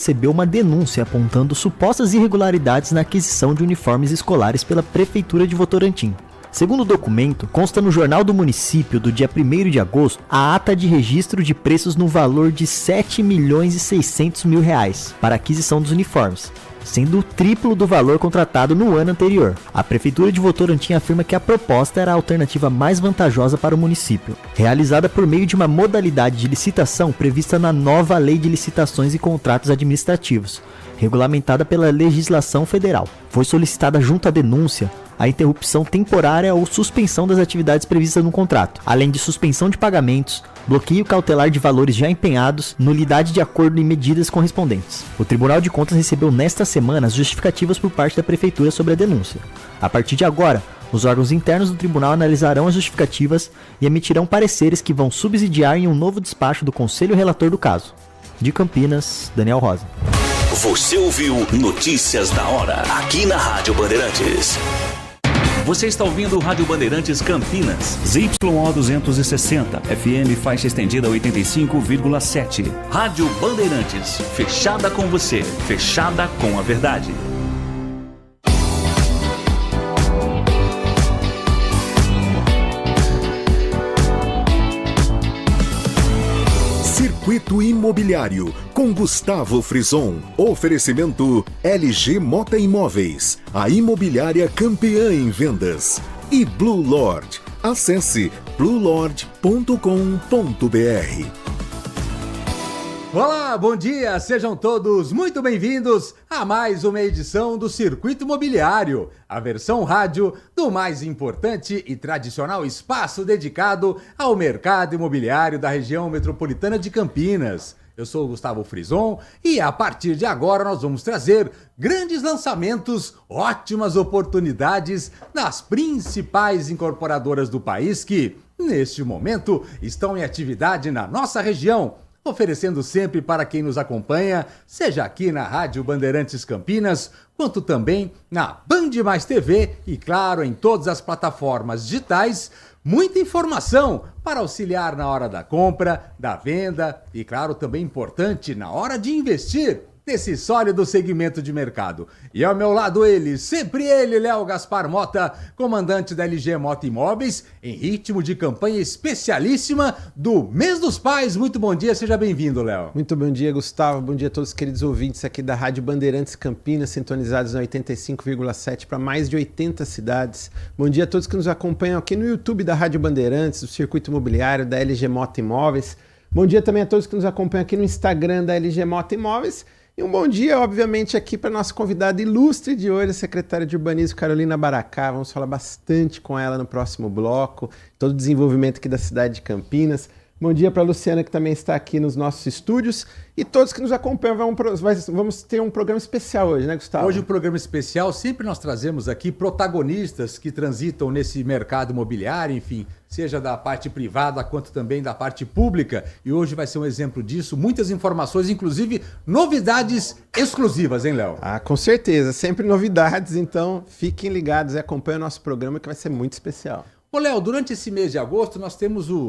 recebeu uma denúncia apontando supostas irregularidades na aquisição de uniformes escolares pela Prefeitura de Votorantim. Segundo o documento, consta no Jornal do Município do dia 1º de agosto a ata de registro de preços no valor de R$ 7.600.000 para a aquisição dos uniformes, sendo o triplo do valor contratado no ano anterior. A Prefeitura de Votorantim afirma que a proposta era a alternativa mais vantajosa para o município, realizada por meio de uma modalidade de licitação prevista na nova Lei de Licitações e Contratos Administrativos, regulamentada pela legislação federal. Foi solicitada junto à denúncia a interrupção temporária ou suspensão das atividades previstas no contrato, além de suspensão de pagamentos, bloqueio cautelar de valores já empenhados, nulidade de acordo e medidas correspondentes. O Tribunal de Contas recebeu nesta semana as justificativas por parte da Prefeitura sobre a denúncia. A partir de agora, os órgãos internos do tribunal analisarão as justificativas e emitirão pareceres que vão subsidiar em um novo despacho do Conselho Relator do caso. De Campinas, Daniel Rosa. Você ouviu Notícias da Hora, aqui na Rádio Bandeirantes. Você está ouvindo Rádio Bandeirantes Campinas. ZYO 260, FM faixa estendida 85,7. Rádio Bandeirantes, fechada com você, fechada com a verdade. Circuito Imobiliário, com Gustavo Frison. Oferecimento LG Mota Imóveis, a imobiliária campeã em vendas. E Blue Lord. Acesse bluelord.com.br. Olá, bom dia, sejam todos muito bem-vindos a mais uma edição do Circuito Imobiliário, a versão rádio do mais importante e tradicional espaço dedicado ao mercado imobiliário da região metropolitana de Campinas. Eu sou o Gustavo Frison e a partir de agora nós vamos trazer grandes lançamentos, ótimas oportunidades das principais incorporadoras do país que, neste momento, estão em atividade na nossa região, oferecendo sempre para quem nos acompanha, seja aqui na Rádio Bandeirantes Campinas, quanto também na Band Mais TV e, claro, em todas as plataformas digitais, muita informação para auxiliar na hora da compra, da venda e, claro, também importante na hora de investir nesse sólido segmento de mercado. E ao meu lado ele, sempre ele, Léo Gaspar Mota, comandante da LG Mota Imóveis, em ritmo de campanha especialíssima do Mês dos Pais. Muito bom dia, seja bem-vindo, Léo. Muito bom dia, Gustavo. Bom dia a todos os queridos ouvintes aqui da Rádio Bandeirantes Campinas, sintonizados na 85,7 para mais de 80 cidades. Bom dia a todos que nos acompanham aqui no YouTube da Rádio Bandeirantes, do Circuito Imobiliário, da LG Mota Imóveis. Bom dia também a todos que nos acompanham aqui no Instagram da LG Mota Imóveis. E um bom dia, obviamente, aqui para a nossa convidada ilustre de hoje, a secretária de Urbanismo Carolina Baracá. Vamos falar bastante com ela no próximo bloco, todo o desenvolvimento aqui da cidade de Campinas. Bom dia para a Luciana, que também está aqui nos nossos estúdios. E todos que nos acompanham, vamos ter um programa especial hoje, né, Gustavo? Hoje um programa especial, sempre nós trazemos aqui protagonistas que transitam nesse mercado imobiliário, enfim, seja da parte privada quanto também da parte pública. E hoje vai ser um exemplo disso, muitas informações, inclusive novidades exclusivas, hein, Léo? Ah, com certeza, sempre novidades, então fiquem ligados e acompanhem o nosso programa que vai ser muito especial. Ô, Léo, durante esse mês de agosto nós tivemos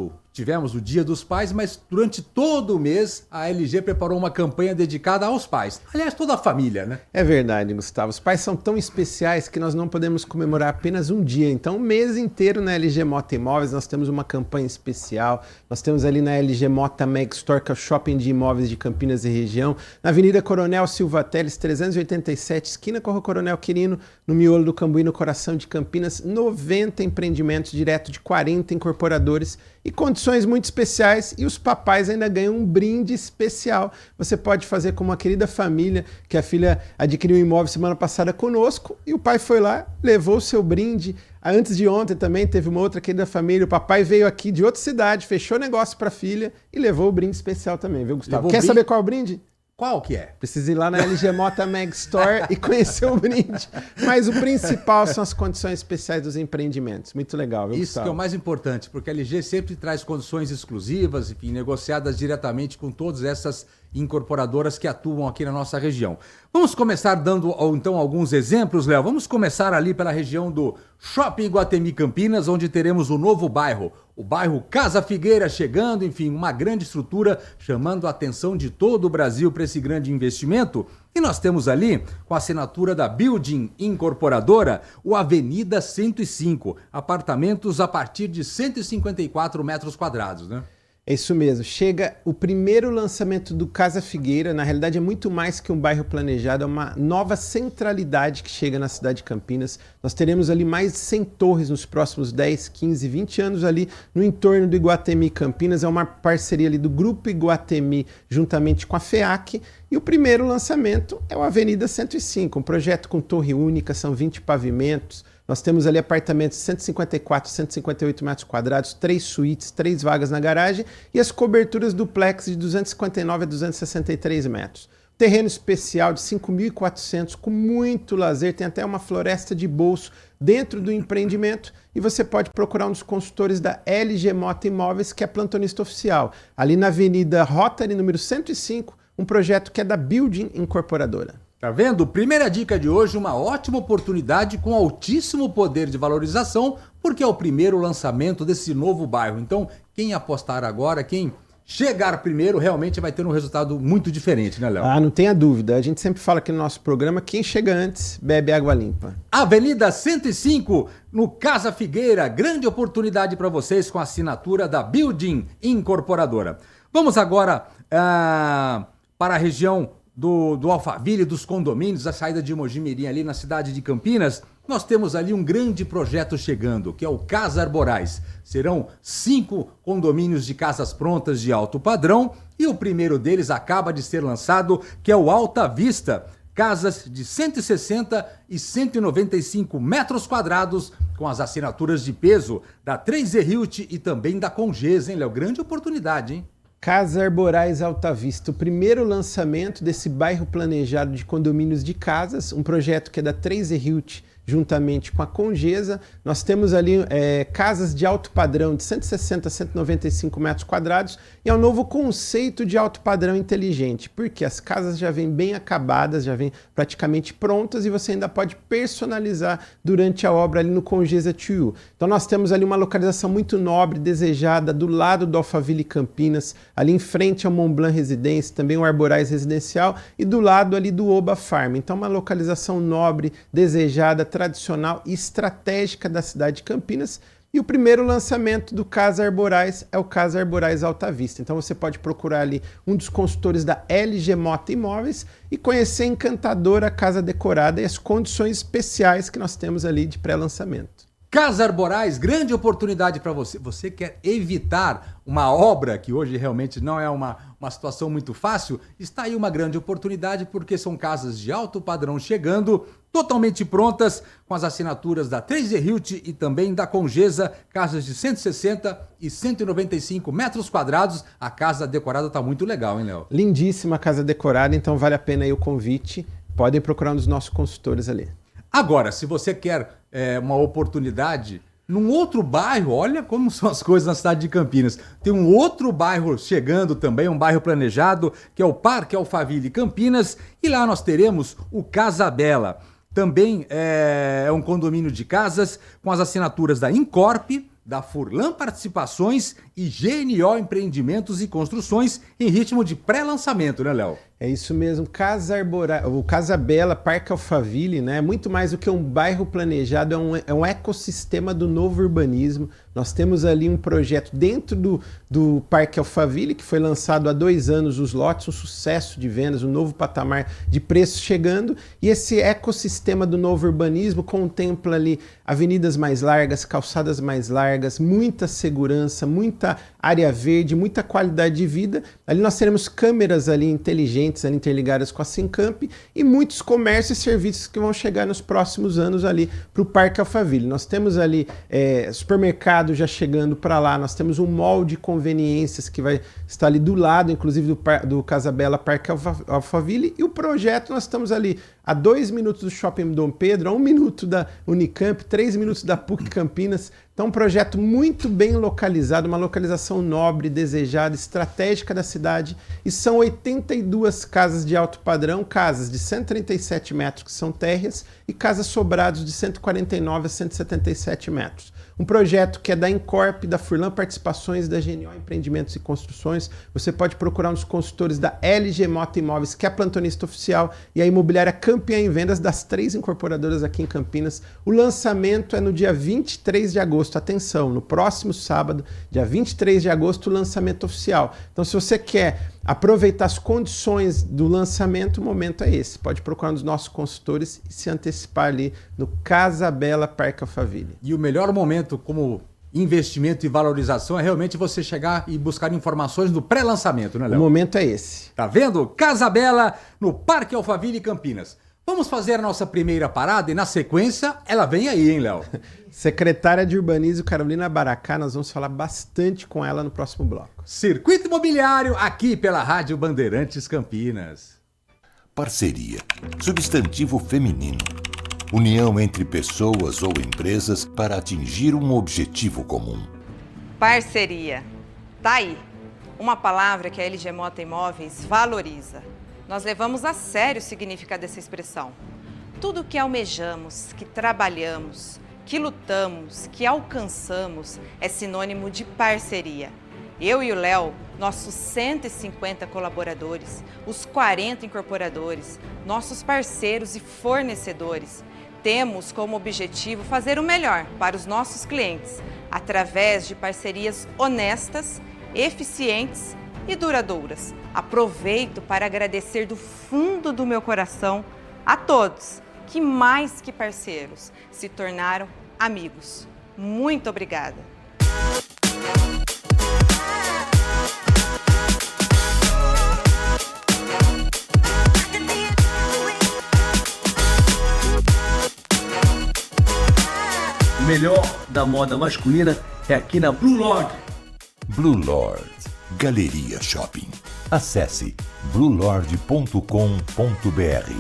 o Dia dos Pais, mas durante todo o mês a LG preparou uma campanha dedicada aos pais. Aliás, toda a família, né? É verdade, Gustavo. Os pais são tão especiais que nós não podemos comemorar apenas um dia. Então, o mês inteiro na LG Mota Imóveis nós temos uma campanha especial. Nós temos ali na LG Mota Meg Store, que é o shopping de imóveis de Campinas e região, na Avenida Coronel Silva Teles, 387, esquina com a Rua Coronel Quirino, no miolo do Cambuí, no coração de Campinas, 90 empreendimentos direto de 40 incorporadores e condições muito especiais, e os papais ainda ganham um brinde especial. Você pode fazer como uma querida família, que a filha adquiriu um imóvel semana passada conosco, e o pai foi lá, levou o seu brinde. Antes de ontem também teve uma outra querida família, o papai veio aqui de outra cidade, fechou negócio para a filha e levou o brinde especial também, viu, Gustavo? Quer saber qual é o brinde? Qual que é? Precisa ir lá na LG Mota Meg Store e conhecer o brinde. Mas o principal são as condições especiais dos empreendimentos. Muito legal, viu, Isso Gustavo? que é o mais importante, porque a LG sempre traz condições exclusivas, enfim, negociadas diretamente com todas essas incorporadoras que atuam aqui na nossa região. Vamos começar dando então alguns exemplos, Léo. Vamos começar ali pela região do Shopping Iguatemi Campinas, onde teremos o novo bairro, o bairro Casa Figueira chegando, enfim, uma grande estrutura chamando a atenção de todo o Brasil para esse grande investimento. E nós temos ali, com a assinatura da Building Incorporadora, o Avenida 105, apartamentos a partir de 154 metros quadrados, né? É isso mesmo. Chega o primeiro lançamento do Casa Figueira. Na realidade, é muito mais que um bairro planejado, é uma nova centralidade que chega na cidade de Campinas. Nós teremos ali mais de 100 torres nos próximos 10, 15, 20 anos ali no entorno do Iguatemi Campinas. É uma parceria ali do Grupo Iguatemi juntamente com a FEAC. E o primeiro lançamento é o Avenida 105, um projeto com torre única, são 20 pavimentos. Nós temos ali apartamentos de 154, 158 metros quadrados, 3 suítes, 3 vagas na garagem e as coberturas duplex de 259 a 263 metros. Terreno especial de 5.400 com muito lazer, tem até uma floresta de bolso dentro do empreendimento e você pode procurar um dos consultores da LG Mota Imóveis, que é plantonista oficial, ali na Avenida Rotary, número 105, um projeto que é da Building Incorporadora. Tá vendo? Primeira dica de hoje, uma ótima oportunidade com altíssimo poder de valorização, porque é o primeiro lançamento desse novo bairro. Então, quem apostar agora, quem chegar primeiro, realmente vai ter um resultado muito diferente, né, Léo? Ah, não tenha dúvida. A gente sempre fala aqui no nosso programa, quem chega antes, bebe água limpa. Avenida 105, no Casa Figueira, grande oportunidade para vocês com a assinatura da Building Incorporadora. Vamos agora para a região do Alphaville, dos condomínios, a saída de Mojimirim ali na cidade de Campinas. Nós temos ali um grande projeto chegando, que é o Casa Arborais. Serão 5 condomínios de casas prontas de alto padrão e o primeiro deles acaba de ser lançado, que é o Alta Vista. Casas de 160 e 195 metros quadrados com as assinaturas de peso da 3E Realty e também da Congesa, hein, Léo? Grande oportunidade, hein? Casa Arborais Alta Vista, o primeiro lançamento desse bairro planejado de condomínios de casas, um projeto que é da 3E Realty, juntamente com a Congesa. Nós temos ali casas de alto padrão de 160 a 195 metros quadrados e é um novo conceito de alto padrão inteligente, porque as casas já vêm bem acabadas, já vêm praticamente prontas e você ainda pode personalizar durante a obra ali no Congesa 2U. Então nós temos ali uma localização muito nobre, desejada, do lado do Alphaville Campinas, ali em frente ao Mont Blanc Residência, também o Arborais Residencial e do lado ali do Oba Farm. Então uma localização nobre, desejada, tradicional e estratégica da cidade de Campinas. E o primeiro lançamento do Casa Arborais é o Casa Arborais Alta Vista. Então você pode procurar ali um dos consultores da LG Mota Imóveis e conhecer a encantadora casa decorada e as condições especiais que nós temos ali de pré-lançamento. Casa Arborais, grande oportunidade para você. Você quer evitar uma obra que hoje realmente não é uma situação muito fácil? Está aí uma grande oportunidade porque são casas de alto padrão chegando, totalmente prontas, com as assinaturas da 3E Realty e também da Congesa, casas de 160 e 195 metros quadrados. A casa decorada está muito legal, hein, Léo? Lindíssima casa decorada, então vale a pena aí o convite. Podem procurar um dos nossos consultores ali. Agora, se você quer uma oportunidade num outro bairro, olha como são as coisas na cidade de Campinas. Tem um outro bairro chegando também, um bairro planejado, que é o Parque Alphaville Campinas, e lá nós teremos o Casa Bela. Também é um condomínio de casas com as assinaturas da Incorp, da Furlan Participações e GNO Empreendimentos e Construções em ritmo de pré-lançamento, né, Léo? É isso mesmo, Casa Arborais, o Casa Bela, Parque Alphaville, né? Muito mais do que um bairro planejado, é um ecossistema do novo urbanismo. Nós temos ali um projeto dentro do Parque Alphaville, que foi lançado há 2 anos, os lotes, um sucesso de vendas, um novo patamar de preços chegando. E esse ecossistema do novo urbanismo contempla ali avenidas mais largas, calçadas mais largas, muita segurança, muita área verde, muita qualidade de vida. Ali nós teremos câmeras ali inteligentes, ali interligadas com a Sincamp e muitos comércios e serviços que vão chegar nos próximos anos ali para o Parque Alphaville. Nós temos ali supermercado já chegando para lá, nós temos um mall de conveniências que vai estar ali do lado, inclusive do Casa Bela Parque Alphaville, e o projeto nós estamos ali a 2 minutos do Shopping Dom Pedro, a 1 minuto da Unicamp, 3 minutos da PUC Campinas. Então Então, um projeto muito bem localizado, uma localização nobre, desejada, estratégica da cidade, e são 82 casas de alto padrão, casas de 137 metros que são térreas e casas sobrados de 149 a 177 metros. Um projeto que é da Incorp, da Furlan Participações, da GNO Empreendimentos e Construções. Você pode procurar nos consultores da LG Mota Imóveis, que é a plantonista oficial, e a imobiliária campeã em vendas das 3 incorporadoras aqui em Campinas. O lançamento é no dia 23 de agosto. Atenção, no próximo sábado, dia 23 de agosto, o lançamento oficial. Então, se você quer aproveitar as condições do lançamento, o momento é esse. Pode procurar nos nossos consultores e se antecipar ali no Casa Bela Parque Alphaville. E o melhor momento como investimento e valorização é realmente você chegar e buscar informações no pré-lançamento, né, Léo? O momento é esse. Tá vendo? Casa Bela, no Parque Alphaville, Campinas. Vamos fazer a nossa primeira parada e, na sequência, ela vem aí, hein, Léo? Secretária de Urbanismo, Carolina Baracá, nós vamos falar bastante com ela no próximo bloco. Circuito Imobiliário, aqui pela Rádio Bandeirantes Campinas. Parceria. Substantivo feminino. União entre pessoas ou empresas para atingir um objetivo comum. Parceria. Tá aí. Uma palavra que a LG Mota Imóveis valoriza. Nós levamos a sério o significado dessa expressão. Tudo que almejamos, que trabalhamos, que lutamos, que alcançamos é sinônimo de parceria. Eu e o Léo, nossos 150 colaboradores, os 40 incorporadores, nossos parceiros e fornecedores, temos como objetivo fazer o melhor para os nossos clientes, através de parcerias honestas, eficientes e duradouras. Aproveito para agradecer do fundo do meu coração a todos que, mais que parceiros, se tornaram amigos. Muito obrigada! O melhor da moda masculina é aqui na Blue Lord. Blue Lord Galeria Shopping. Acesse bluelord.com.br.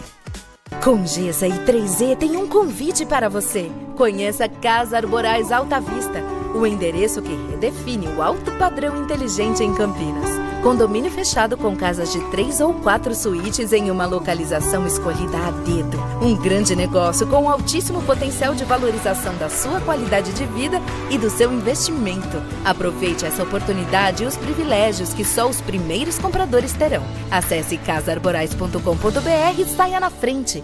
Com Gesa e 3E tem um convite para você. Conheça Casa Arborais Alta Vista, o endereço que redefine o alto padrão inteligente em Campinas. Condomínio fechado com casas de 3 ou 4 suítes em uma localização escolhida a dedo. Um grande negócio com altíssimo potencial de valorização da sua qualidade de vida e do seu investimento. Aproveite essa oportunidade e os privilégios que só os primeiros compradores terão. Acesse casaarborais.com.br e saia na frente.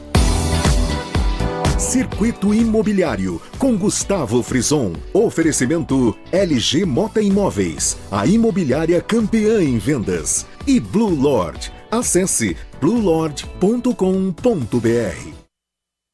Circuito Imobiliário, com Gustavo Frison. Oferecimento LG Mota Imóveis, a imobiliária campeã em vendas. E Blue Lord. Acesse bluelord.com.br.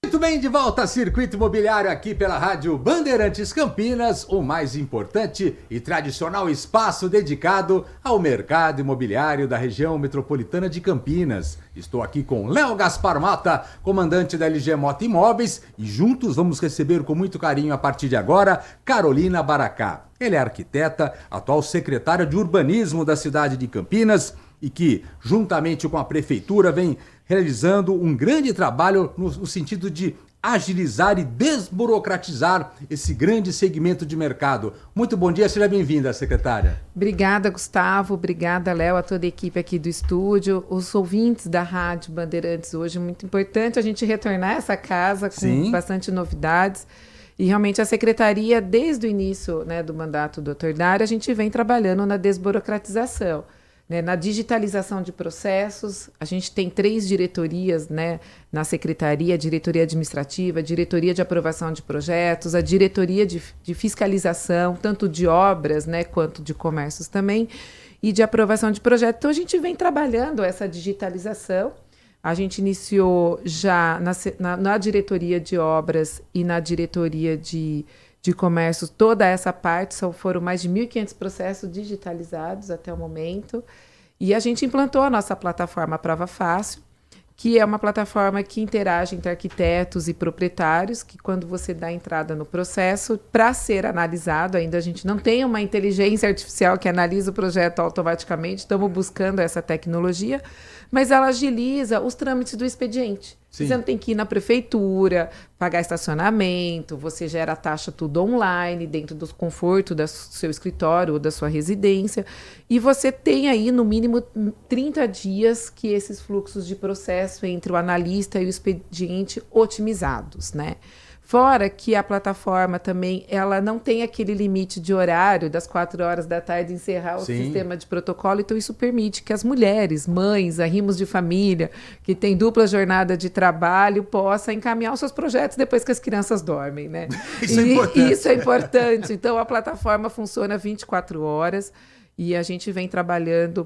Muito bem, de volta a Circuito Imobiliário aqui pela Rádio Bandeirantes Campinas, o mais importante e tradicional espaço dedicado ao mercado imobiliário da região metropolitana de Campinas. Estou aqui com Léo Gaspar Mota, comandante da LG Mota Imóveis, e juntos vamos receber com muito carinho a partir de agora Carolina Baracá. Ela é arquiteta, atual secretária de Urbanismo da cidade de Campinas e que, juntamente com a prefeitura, vem realizando um grande trabalho no sentido de agilizar e desburocratizar esse grande segmento de mercado. Muito bom dia, seja bem-vinda, secretária. Obrigada, Gustavo, obrigada, Léo, a toda a equipe aqui do estúdio, os ouvintes da Rádio Bandeirantes hoje. Muito importante a gente retornar a essa casa com bastante novidades. E realmente a secretaria, desde o início, né, do mandato do Dr. Dário, a gente vem trabalhando na desburocratização. Na digitalização de processos, a gente tem 3 diretorias, né, na secretaria: a diretoria administrativa, a diretoria de aprovação de projetos, a diretoria de fiscalização, tanto de obras, né, quanto de comércios também, e de aprovação de projetos. Então, a gente vem trabalhando essa digitalização. A gente iniciou já na diretoria de obras e na diretoria de comércio toda essa parte, foram mais de 1.500 processos digitalizados até o momento, e a gente implantou a nossa plataforma Prova Fácil, que é uma plataforma que interage entre arquitetos e proprietários, que quando você dá entrada no processo, para ser analisado, ainda a gente não tem uma inteligência artificial que analisa o projeto automaticamente, estamos buscando essa tecnologia, mas ela agiliza os trâmites do expediente. Sim. Você não tem que ir na prefeitura, pagar estacionamento, você gera a taxa tudo online, dentro do conforto do seu escritório ou da sua residência. E você tem aí, no mínimo, 30 dias que esses fluxos de processo entre o analista e o expediente otimizados, né? Fora que a plataforma também, ela não tem aquele limite de horário das 4 horas da tarde encerrar o sistema de protocolo, então isso permite que as mulheres, mães, arrimos de família, que têm dupla jornada de trabalho, possam encaminhar os seus projetos depois que as crianças dormem, né? Isso é importante. Então a plataforma funciona 24 horas e a gente vem trabalhando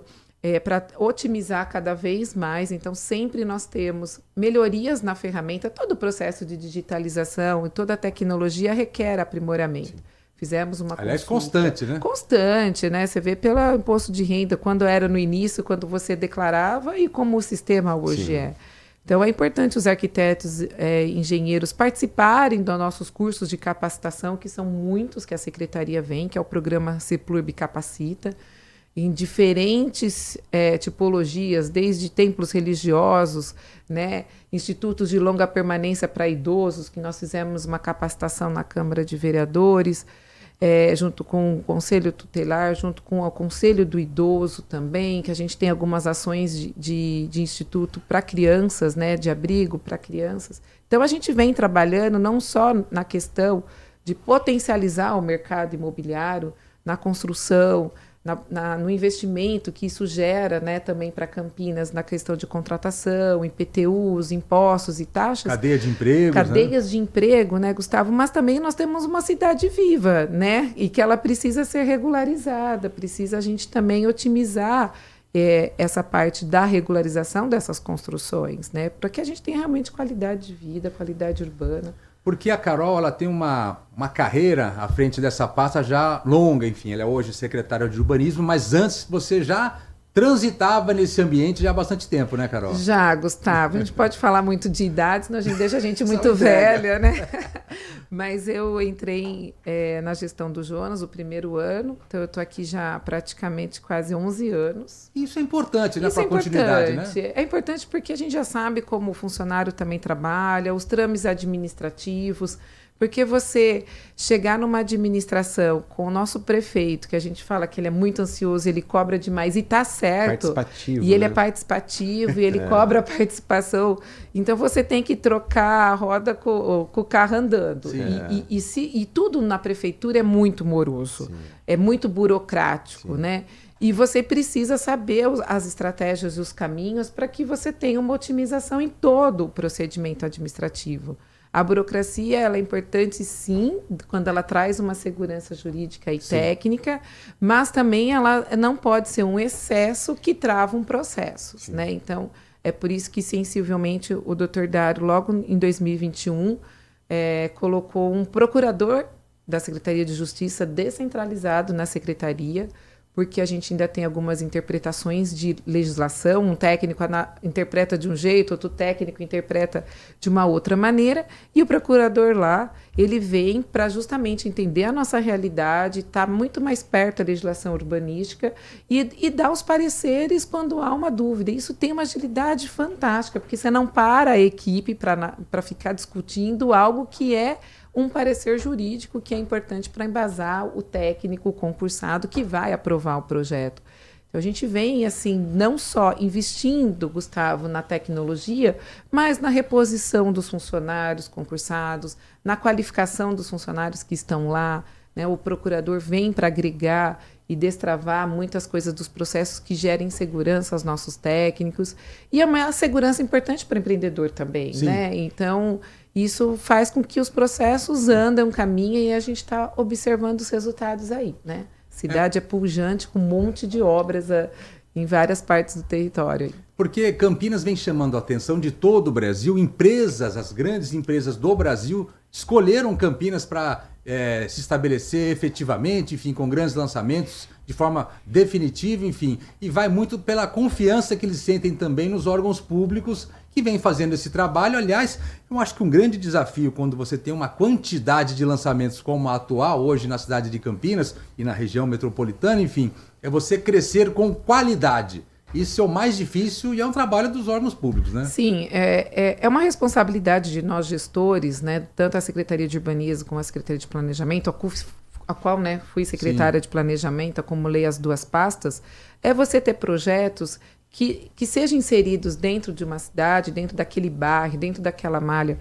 para otimizar cada vez mais. Então, sempre nós temos melhorias na ferramenta. Todo o processo de digitalização e toda a tecnologia requer aprimoramento. Sim. Fizemos uma Aliás, constante, né? Constante, né? Você vê pelo imposto de renda, quando era no início, quando você declarava e como o sistema hoje é. Então, é importante os arquitetos engenheiros participarem dos nossos cursos de capacitação, que são muitos que a Secretaria vem, que é o programa CEPLURB Capacita, em diferentes tipologias, desde templos religiosos, né, institutos de longa permanência para idosos, que nós fizemos uma capacitação na Câmara de Vereadores, junto com o Conselho Tutelar, junto com o Conselho do Idoso também, que a gente tem algumas ações de instituto para crianças, né, de abrigo para crianças. Então, a gente vem trabalhando não só na questão de potencializar o mercado imobiliário, na construção, no investimento que isso gera, né, também para Campinas, na questão de contratação, IPTUs, impostos e taxas. Cadeia de emprego. Cadeias de emprego, né, Gustavo? Mas também nós temos uma cidade viva, né? E que ela precisa ser regularizada, precisa a gente também otimizar essa parte da regularização dessas construções, né? Para que a gente tenha realmente qualidade de vida, qualidade urbana. Porque a Carol, ela tem uma carreira à frente dessa pasta já longa, enfim, ela é hoje secretária de urbanismo, mas antes você já transitava nesse ambiente já há bastante tempo, né, Carol? Já, Gustavo. A gente pode falar muito de idade, senão a gente deixa a gente muito velha, né? Mas eu entrei na gestão do Jonas o primeiro ano, então eu estou aqui já praticamente quase 11 anos. Isso é importante, né, para a continuidade, né? É importante porque a gente já sabe como o funcionário também trabalha, os trâmites administrativos, porque você chegar numa administração com o nosso prefeito, que a gente fala que ele é muito ansioso, ele cobra demais, e está certo. Participativo. E ele é participativo, e ele cobra a participação. Então, você tem que trocar a roda com o carro andando. E tudo na prefeitura é muito moroso, é muito burocrático, né? E você precisa saber as estratégias e os caminhos para que você tenha uma otimização em todo o procedimento administrativo. A burocracia, ela é importante, sim, quando ela traz uma segurança jurídica e técnica, mas também ela não pode ser um excesso que trava um processo, né? Então, é por isso que, sensivelmente, o Dr. Dário, logo em 2021, colocou um procurador da Secretaria de Justiça descentralizado na Secretaria, porque a gente ainda tem algumas interpretações de legislação, um técnico interpreta de um jeito, outro técnico interpreta de uma outra maneira, e o procurador lá, ele vem para justamente entender a nossa realidade, estar muito mais perto da legislação urbanística e dar os pareceres quando há uma dúvida. Isso tem uma agilidade fantástica, porque você não para a equipe para ficar discutindo algo que é um parecer jurídico que é importante para embasar o técnico concursado que vai aprovar o projeto. Então, a gente vem, assim, não só investindo, Gustavo, na tecnologia, mas na reposição dos funcionários concursados, na qualificação dos funcionários que estão lá, né? O procurador vem para agregar e destravar muitas coisas dos processos que gerem segurança aos nossos técnicos. E é uma segurança importante para o empreendedor também, né? Então, isso faz com que os processos andem, caminhem, e a gente está observando os resultados aí, né? Cidade é pujante, com um monte de obras em várias partes do território. Porque Campinas vem chamando a atenção de todo o Brasil, as grandes empresas do Brasil escolheram Campinas para se estabelecer efetivamente, enfim, com grandes lançamentos, de forma definitiva, enfim, e vai muito pela confiança que eles sentem também nos órgãos públicos que vem fazendo esse trabalho. Aliás, eu acho que um grande desafio quando você tem uma quantidade de lançamentos como a atual hoje na cidade de Campinas e na região metropolitana, enfim, é você crescer com qualidade. isso é o mais difícil e é um trabalho dos órgãos públicos, né? Sim, é uma responsabilidade de nós gestores, né, tanto a Secretaria de Urbanismo como a Secretaria de Planejamento, a qual, né, fui secretária de Planejamento, acumulei as duas pastas, é você ter projetos que sejam inseridos dentro de uma cidade, dentro daquele bairro, dentro daquela malha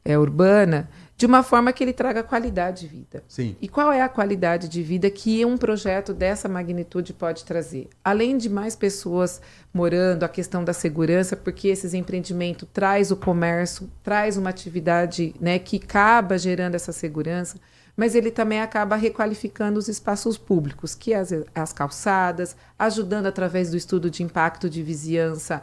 urbana, de uma forma que ele traga qualidade de vida. Sim. E qual é a qualidade de vida que um projeto dessa magnitude pode trazer? Além de mais pessoas morando, a questão da segurança, porque esses empreendimentos traz o comércio, traz uma atividade, né, que acaba gerando essa segurança, mas ele também acaba requalificando os espaços públicos, que as calçadas, ajudando através do estudo de impacto de vizinhança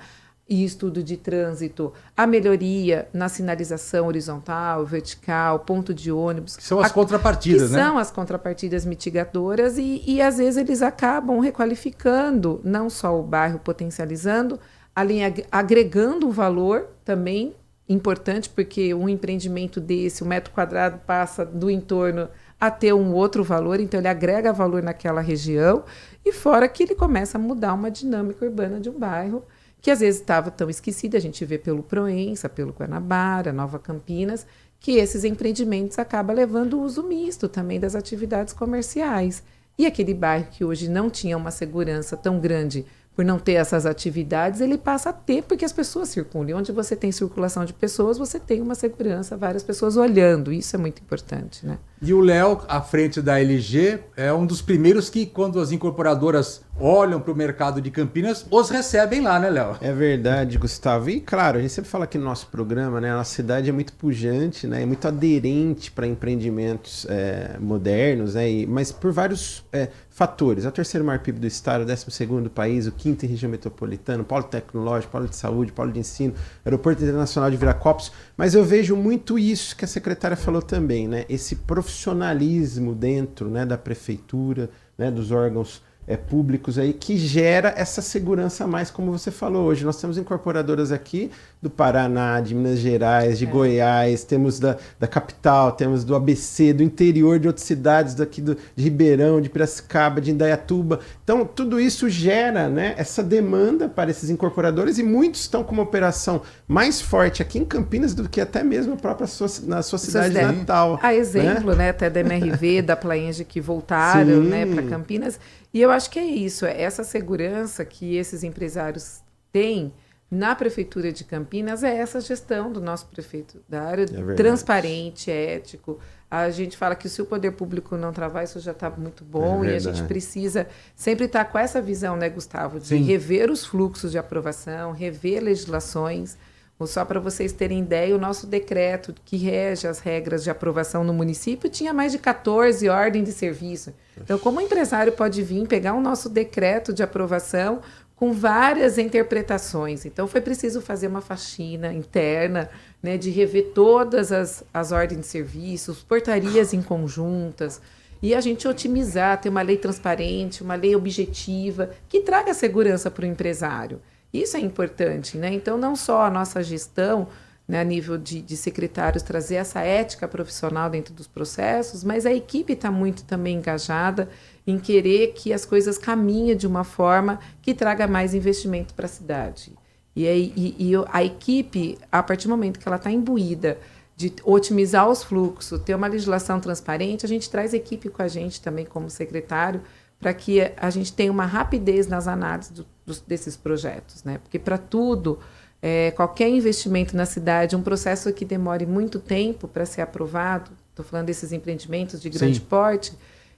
e estudo de trânsito, a melhoria na sinalização horizontal, vertical, ponto de ônibus. Que são as contrapartidas, né? São as contrapartidas mitigadoras e às vezes eles acabam requalificando não só o bairro, potencializando, além agregando um valor também importante, porque um empreendimento desse, o metro quadrado passa do entorno a ter um outro valor, então ele agrega valor naquela região, e fora que ele começa a mudar uma dinâmica urbana de um bairro, que às vezes estava tão esquecida, a gente vê pelo Proença, pelo Guanabara, Nova Campinas, que esses empreendimentos acabam levando o uso misto também das atividades comerciais. E aquele bairro que hoje não tinha uma segurança tão grande por não ter essas atividades, ele passa a ter, porque as pessoas circulam. E onde você tem circulação de pessoas, você tem uma segurança, várias pessoas olhando. Isso é muito importante, né? E o Léo, à frente da LG, é um dos primeiros que, quando as incorporadoras olham para o mercado de Campinas, os recebem lá, né, Léo? É verdade, Gustavo. E, claro, a gente sempre fala aqui no nosso programa, né? A nossa cidade é muito pujante, né? É muito aderente para empreendimentos modernos, né? Mas por vários fatores. É o terceiro maior PIB do estado, o 12º do país, o quinto em região metropolitana, polo tecnológico, polo de saúde, polo de ensino, aeroporto internacional de Viracopos. Mas eu vejo muito isso que a secretária falou também, né? Esse profissionalismo dentro, né, da prefeitura, né, dos órgãos públicos aí, que gera essa segurança a mais, como você falou. Hoje nós temos incorporadoras aqui do Paraná, de Minas Gerais, de Goiás, temos da capital, temos do ABC, do interior de outras cidades, daqui de Ribeirão, de Piracicaba, de Indaiatuba. Então, tudo isso gera, né, essa demanda para esses incorporadores, e muitos estão com uma operação mais forte aqui em Campinas do que até mesmo a própria na sua cidade natal. A exemplo, né, até da MRV, da Plaenge, que voltaram, né, para Campinas. E eu acho que é isso, é essa segurança que esses empresários têm na Prefeitura de Campinas, é essa gestão do nosso prefeito da área, transparente, ético. A gente fala que se o poder público não travar, isso já está muito bom, e a gente precisa sempre estar com essa visão, né, Gustavo, de rever os fluxos de aprovação, rever legislações. Só para vocês terem ideia, o nosso decreto que rege as regras de aprovação no município tinha mais de 14 ordens de serviço. Então, como o empresário pode vir pegar o nosso decreto de aprovação com várias interpretações? Então, foi preciso fazer uma faxina interna, né, de rever todas as ordens de serviços, portarias em conjuntas, e a gente otimizar, ter uma lei transparente, uma lei objetiva, que traga segurança para o empresário. Isso é importante, né? Então, não só a nossa gestão, né, a nível de secretários, trazer essa ética profissional dentro dos processos, mas a equipe está muito também engajada em querer que as coisas caminhem de uma forma que traga mais investimento para a cidade. E a equipe, a partir do momento que ela está imbuída de otimizar os fluxos, ter uma legislação transparente, a gente traz a equipe com a gente também como secretário, para que a gente tenha uma rapidez nas análises desses projetos, né? Porque para tudo, qualquer investimento na cidade, um processo que demore muito tempo para ser aprovado, estou falando desses empreendimentos de grande porte,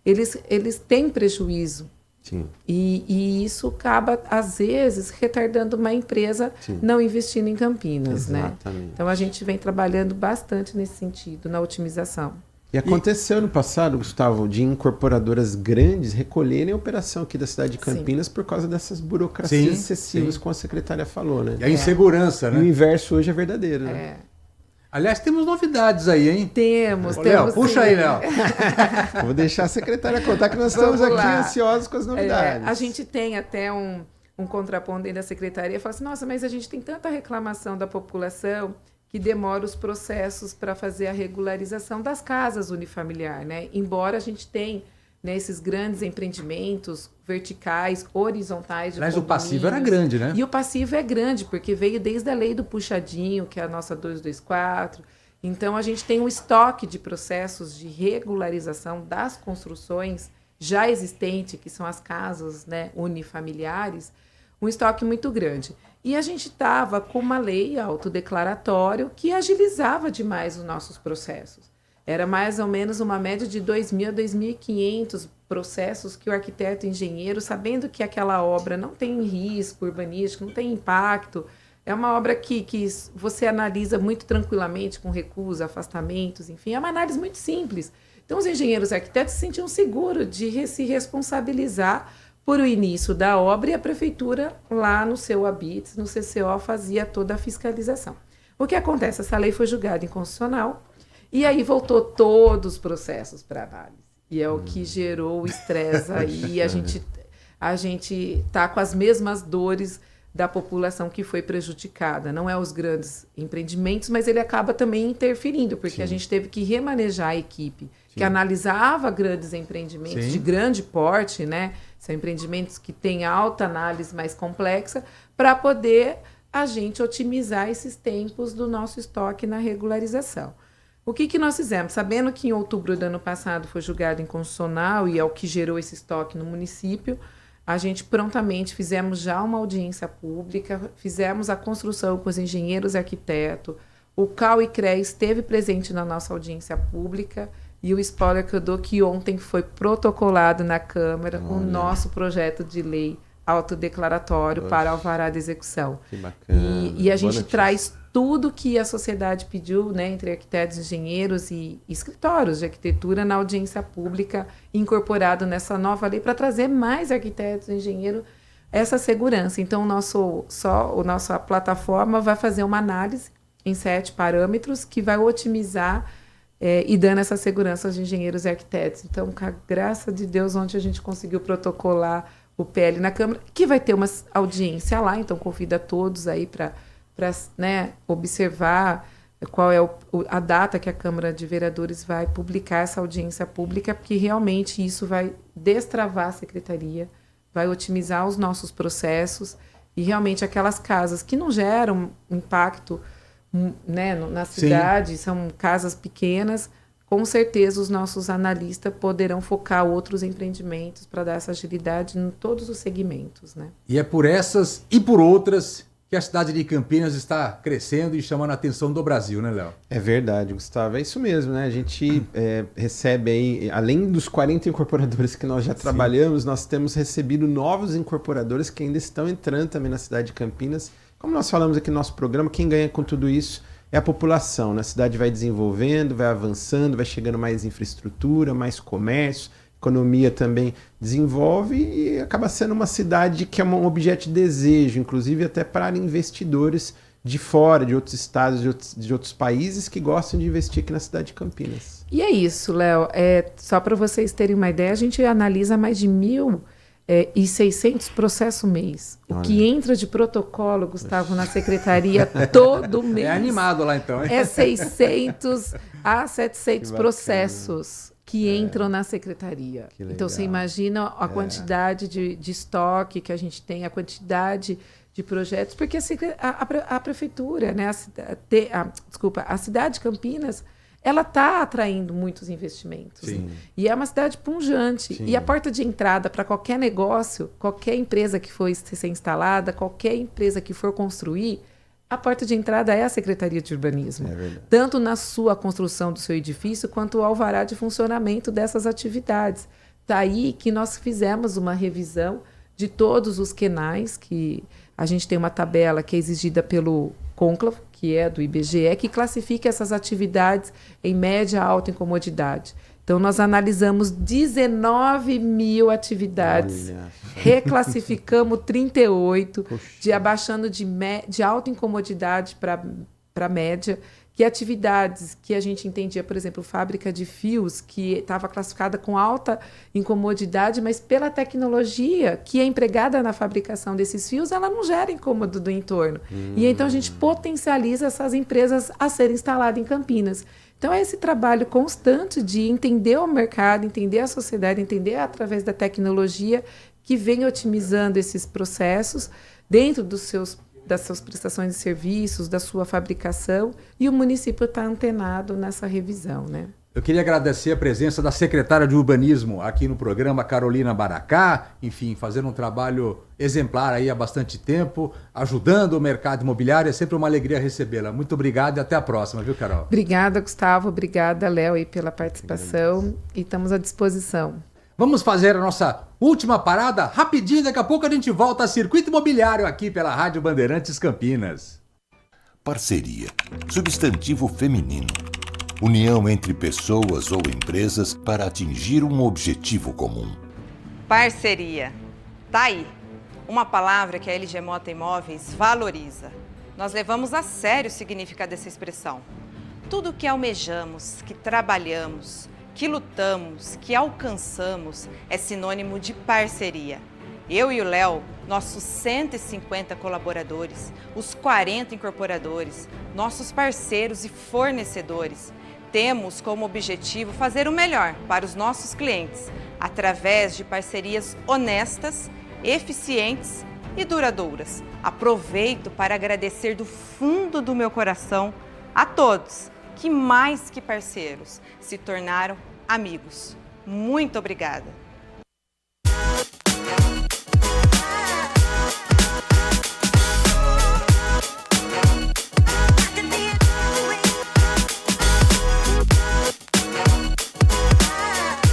eles têm prejuízo. Sim. E isso acaba, às vezes, retardando uma empresa não investindo em Campinas. Exatamente. Né? Então, a gente vem trabalhando bastante nesse sentido, na otimização. E aconteceu no passado, Gustavo, de incorporadoras grandes recolherem a operação aqui da cidade de Campinas por causa dessas burocracias excessivas, como a secretária falou, né? E a insegurança, né? E o inverso hoje é verdadeiro, né? Aliás, temos novidades aí, hein? Temos. Léo, puxa aí, Léo. Vou deixar a secretária contar que nós estamos aqui ansiosos com as novidades. A gente tem até um contraponto dentro da secretaria e fala assim, nossa, mas a gente tem tanta reclamação da população que demora os processos para fazer a regularização das casas unifamiliar, né? Embora a gente tenha nesses grandes empreendimentos verticais, horizontais. Mas o passivo era grande, né? E o passivo é grande, porque veio desde a lei do puxadinho, que é a nossa 224. Então, a gente tem um estoque de processos de regularização das construções já existente, que são as casas, né, unifamiliares, um estoque muito grande. E a gente estava com uma lei autodeclaratória que agilizava demais os nossos processos. Era mais ou menos uma média de 2.000 a 2.500 processos que o arquiteto e engenheiro, sabendo que aquela obra não tem risco urbanístico, não tem impacto, é uma obra que você analisa muito tranquilamente, com recusa, afastamentos, enfim, é uma análise muito simples. Então, os engenheiros e arquitetos se sentiam seguros de se responsabilizar por o início da obra e a prefeitura, lá no seu habites, no CCO, fazia toda a fiscalização. O que acontece? Essa lei foi julgada inconstitucional e aí voltou todos os processos para análise. E é o que gerou o estresse aí. A gente está com as mesmas dores da população que foi prejudicada. Não é os grandes empreendimentos, mas ele acaba também interferindo, porque a gente teve que remanejar a equipe que analisava grandes empreendimentos de grande porte, né? São empreendimentos que têm alta análise mais complexa, para poder a gente otimizar esses tempos do nosso estoque na regularização. O que nós fizemos? Sabendo que em outubro do ano passado foi julgado inconstitucional e é o que gerou esse estoque no município, a gente prontamente fizemos já uma audiência pública, fizemos a construção com os engenheiros e arquitetos, o CAU e CREA esteve presente na nossa audiência pública e o spoiler que eu dou que ontem foi protocolado na Câmara o nosso projeto de lei autodeclaratório para alvará de execução. Que bacana. E a gente traz tudo que a sociedade pediu, né, entre arquitetos, engenheiros e escritórios de arquitetura na audiência pública, incorporado nessa nova lei para trazer mais arquitetos e engenheiros essa segurança. Então, a nossa plataforma vai fazer uma análise em 7 parâmetros que vai otimizar e dando essa segurança aos engenheiros e arquitetos. Então, com a graça de Deus, ontem a gente conseguiu protocolar o PL na Câmara, que vai ter uma audiência lá, então convida a todos aí para né, observar qual é a data que a Câmara de Vereadores vai publicar essa audiência pública, porque realmente isso vai destravar a Secretaria, vai otimizar os nossos processos e realmente aquelas casas que não geram impacto, né, na cidade, são casas pequenas, com certeza os nossos analistas poderão focar outros empreendimentos para dar essa agilidade em todos os segmentos, né? E é por essas e por outras que a cidade de Campinas está crescendo e chamando a atenção do Brasil, né, Léo? É verdade, Gustavo. É isso mesmo, né? A gente recebe aí, além dos 40 incorporadores que nós já trabalhamos, nós temos recebido novos incorporadores que ainda estão entrando também na cidade de Campinas. Como nós falamos aqui no nosso programa, quem ganha com tudo isso é a população, né? A cidade vai desenvolvendo, vai avançando, vai chegando mais infraestrutura, mais comércio, economia também desenvolve e acaba sendo uma cidade que é um objeto de desejo, inclusive até para investidores de fora, de outros estados, de outros países que gostam de investir aqui na cidade de Campinas. E é isso, Léo. Só para vocês terem uma ideia, a gente analisa mais de 1.600 processos mês. O que entra de protocolo, Gustavo, na secretaria todo mês. É animado lá então, hein? É 600 a 700 processos que entram na secretaria. Então você imagina a quantidade de estoque que a gente tem, a quantidade de projetos, porque a prefeitura, né, a cidade de Campinas, ela está atraindo muitos investimentos. Sim. E é uma cidade pujante. Sim. E a porta de entrada para qualquer negócio, qualquer empresa que for ser instalada, qualquer empresa que for construir, a porta de entrada é a Secretaria de Urbanismo. Tanto na sua construção do seu edifício, quanto o alvará de funcionamento dessas atividades. Daí que nós fizemos uma revisão de todos os QNAIs, que a gente tem uma tabela que é exigida pelo Conclave, que é do IBGE, que classifica essas atividades em média, alta incomodidade. Então, nós analisamos 19 mil atividades, reclassificamos 38, abaixando de alta incomodidade para para média, que atividades que a gente entendia, por exemplo, fábrica de fios, que estava classificada com alta incomodidade, mas pela tecnologia que é empregada na fabricação desses fios, ela não gera incômodo do entorno. E então a gente potencializa essas empresas a serem instaladas em Campinas. Então é esse trabalho constante de entender o mercado, entender a sociedade, entender através da tecnologia que vem otimizando esses processos dentro das suas prestações de serviços, da sua fabricação, e o município está antenado nessa revisão, né? Eu queria agradecer a presença da secretária de Urbanismo aqui no programa, Carolina Baracá, enfim, fazendo um trabalho exemplar aí há bastante tempo, ajudando o mercado imobiliário. É sempre uma alegria recebê-la. Muito obrigado e até a próxima, viu, Carol? Obrigada, Gustavo. Obrigada, Léo, aí pela participação. E estamos à disposição. Vamos fazer a nossa última parada rapidinho, daqui a pouco a gente volta a Circuito Imobiliário aqui pela Rádio Bandeirantes Campinas. Parceria. Substantivo feminino. União entre pessoas ou empresas para atingir um objetivo comum. Parceria. Tá aí. Uma palavra que a LG Mota Imóveis valoriza. Nós levamos a sério o significado dessa expressão. Tudo que almejamos, que trabalhamos, que lutamos, que alcançamos é sinônimo de parceria. Eu e o Léo, nossos 150 colaboradores, os 40 incorporadores, nossos parceiros e fornecedores, temos como objetivo fazer o melhor para os nossos clientes, através de parcerias honestas, eficientes e duradouras. Aproveito para agradecer do fundo do meu coração a todos que, mais que parceiros, se tornaram amigos. Muito obrigada!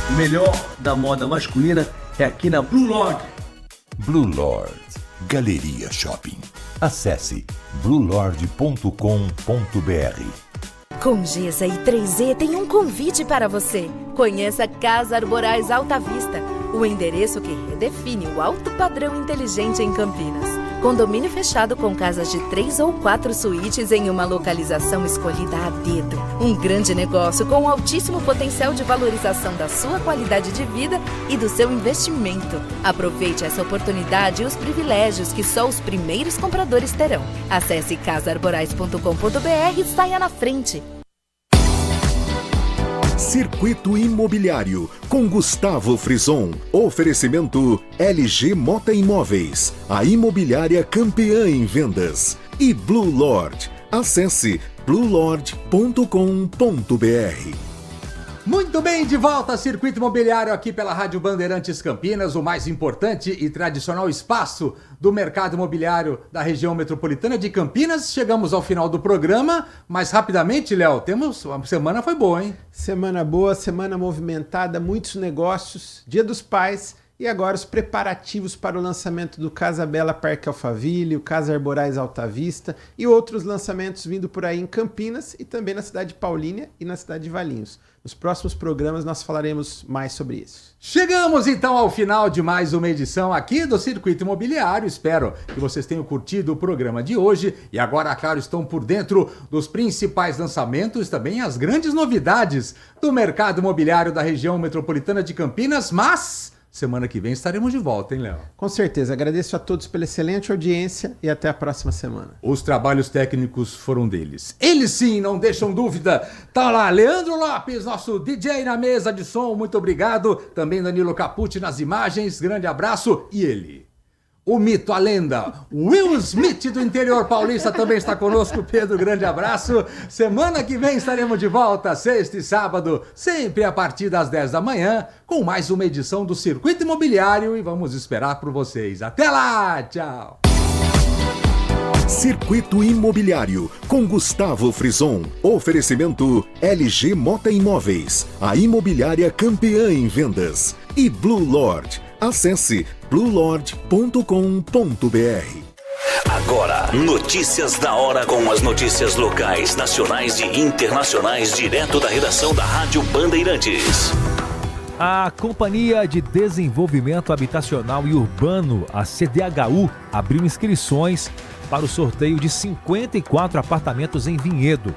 O melhor da moda masculina é aqui na Blue Lord. Blue Lord Galeria Shopping. Acesse bluelord.com.br. Congesa e 3E tem um convite para você. Conheça Casa Arborais Alta Vista, o endereço que redefine o alto padrão inteligente em Campinas. Condomínio fechado com casas de 3 ou 4 suítes em uma localização escolhida a dedo. Um grande negócio com altíssimo potencial de valorização da sua qualidade de vida e do seu investimento. Aproveite essa oportunidade e os privilégios que só os primeiros compradores terão. Acesse casaarborais.com.br e saia na frente. Circuito Imobiliário, com Gustavo Frison. Oferecimento LG Mota Imóveis, a imobiliária campeã em vendas. E Blue Lord. Acesse bluelord.com.br. Muito bem, de volta a Circuito Imobiliário aqui pela Rádio Bandeirantes Campinas, o mais importante e tradicional espaço do mercado imobiliário da região metropolitana de Campinas. Chegamos ao final do programa, mas rapidamente, Léo, a semana foi boa, hein? Semana boa, semana movimentada, muitos negócios, Dia dos Pais e agora os preparativos para o lançamento do Casa Bela Parque Alphaville, o Casa Arborais Alta Vista e outros lançamentos vindo por aí em Campinas e também na cidade de Paulínia e na cidade de Valinhos. Nos próximos programas nós falaremos mais sobre isso. Chegamos então ao final de mais uma edição aqui do Circuito Imobiliário. Espero que vocês tenham curtido o programa de hoje e agora, claro, estão por dentro dos principais lançamentos e também as grandes novidades do mercado imobiliário da região metropolitana de Campinas, mas semana que vem estaremos de volta, hein, Léo? Com certeza. Agradeço a todos pela excelente audiência e até a próxima semana. Os trabalhos técnicos foram deles. Eles sim, não deixam dúvida. Tá lá, Leandro Lopes, nosso DJ na mesa de som, muito obrigado. Também Danilo Capucci nas imagens, grande abraço. E ele, o mito, a lenda, Will Smith do interior paulista também está conosco. Pedro, grande abraço. Semana que vem estaremos de volta, sexta e sábado, sempre a partir das 10 da manhã, com mais uma edição do Circuito Imobiliário e vamos esperar por vocês. Até lá, tchau! Circuito Imobiliário, com Gustavo Frison. Oferecimento LG Mota Imóveis, a imobiliária campeã em vendas. E Blue Lord. Acesse bluelord.com.br. Agora, notícias da hora com as notícias locais, nacionais e internacionais, direto da redação da Rádio Bandeirantes. A Companhia de Desenvolvimento Habitacional e Urbano, a CDHU, abriu inscrições para o sorteio de 54 apartamentos em Vinhedo.